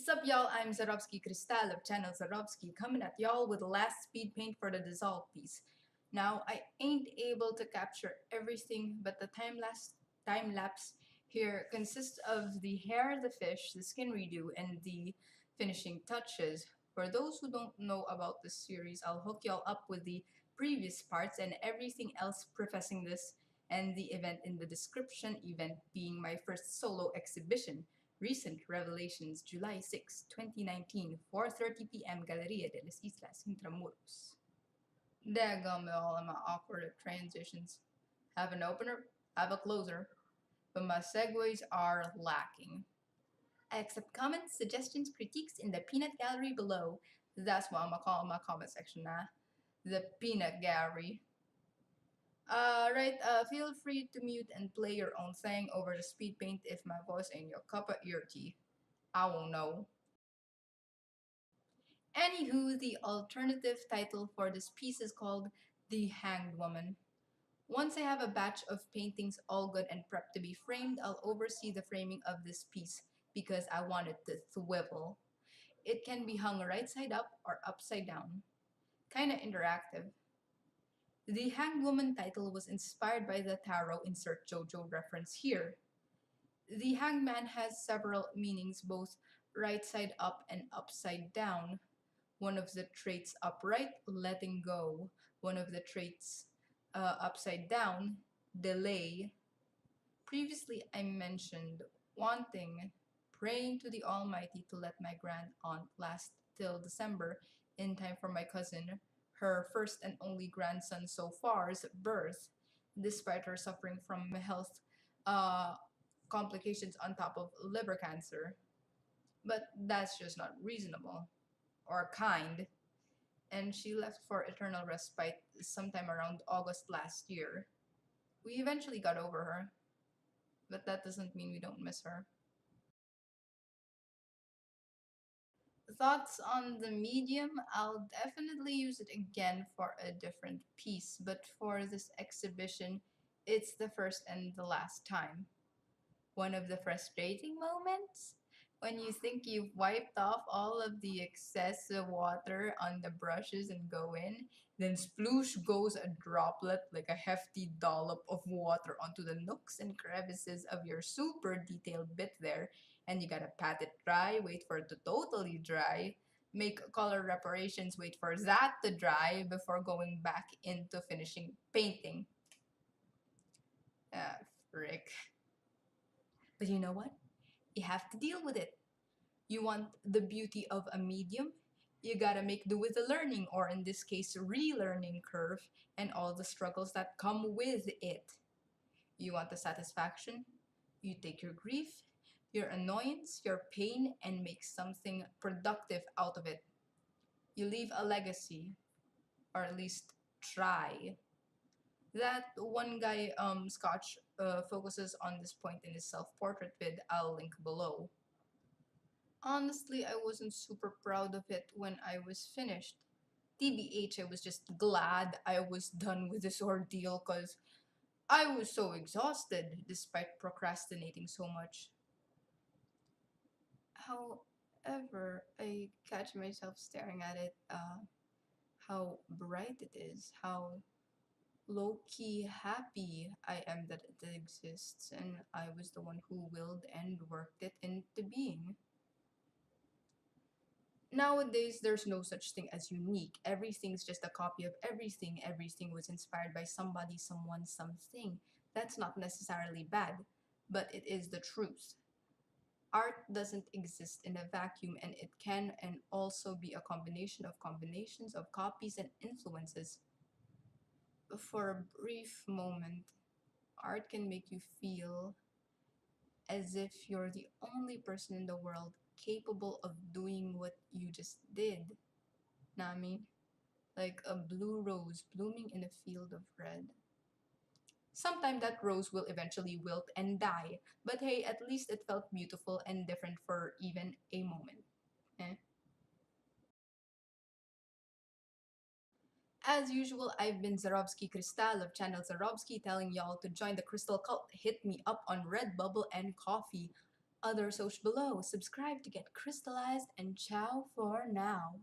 Sup y'all, I'm Zarobski Cristal of channel Zarobski coming at y'all with the last speed paint for the dissolve piece. Now, I ain't able to capture everything, but the time lapse here consists of the hair, the fish, the skin redo, and the finishing touches. For those who don't know about this series, I'll hook y'all up with the previous parts and everything else prefacing this and the event in the description, event being my first solo exhibition. Recent Revelations, July 6, 2019, 4:30 p.m. Galeria de las Islas Intramuros. Daggum all of my awkward transitions. Have an opener, have a closer, but my segues are lacking. I accept comments, suggestions, critiques in the peanut gallery below. That's what I'm gonna call my comment section now. The peanut gallery. Feel free to mute and play your own thing over the speed paint if my voice ain't your cup of ear tea. I won't know. Anywho, the alternative title for this piece is called The Hanged Woman. Once I have a batch of paintings all good and prepped to be framed, I'll oversee the framing of this piece because I want it to swivel. It can be hung right side up or upside down. Kinda interactive. The Hanged Woman title was inspired by the tarot insert JoJo reference here. The Hanged Man has several meanings, both right side up and upside down. One of the traits upright, letting go. One of the traits upside down, delay. Previously, I mentioned wanting, praying to the Almighty to let my grand aunt last till December in time for my cousin, her first and only grandson so far's birth, despite her suffering from health uh, complications on top of liver cancer. But that's just not reasonable or kind, and she left for eternal respite sometime around August last year. We eventually got over her, but that doesn't mean we don't miss her. Thoughts on the medium? I'll definitely use it again for a different piece, but for this exhibition, it's the first and the last time. One of the frustrating moments? When you think you've wiped off all of the excess water on the brushes and go in, then sploosh goes a droplet like a hefty dollop of water onto the nooks and crevices of your super detailed bit there, and you gotta pat it dry, wait for it to totally dry, make color reparations, wait for that to dry before going back into finishing painting. Ah, frick. But you know what? You have to deal with it. You want the beauty of a medium? You gotta make do with the learning, or in this case, relearning curve, and all the struggles that come with it. You want the satisfaction? You take your grief, your annoyance, your pain, and make something productive out of it. You leave a legacy, or at least try. That one guy, Scotch, focuses on this point in his self-portrait vid I'll link below. Honestly, I wasn't super proud of it when I was finished. TBH, I was just glad I was done with this ordeal because I was so exhausted despite procrastinating so much. However, I catch myself staring at it, how bright it is, how low key happy I am that it exists, and I was the one who willed and worked it into being. Nowadays, there's no such thing as unique. Everything's just a copy of everything. Everything was inspired by somebody, someone, something. That's not necessarily bad, but it is the truth. Art doesn't exist in a vacuum, and it can and also be a combination of combinations of copies and influences. For a brief moment, art can make you feel as if you're the only person in the world capable of doing what you just did. Nami, like a blue rose blooming in a field of red. Sometime that rose will eventually wilt and die, but hey, at least it felt beautiful and different for even a moment. Eh. As usual, I've been Zarobski Cristal of channel Zarobski telling y'all to join the Crystal Cult. Hit me up on Redbubble and Coffee. Other social below. Subscribe to get crystallized and ciao for now.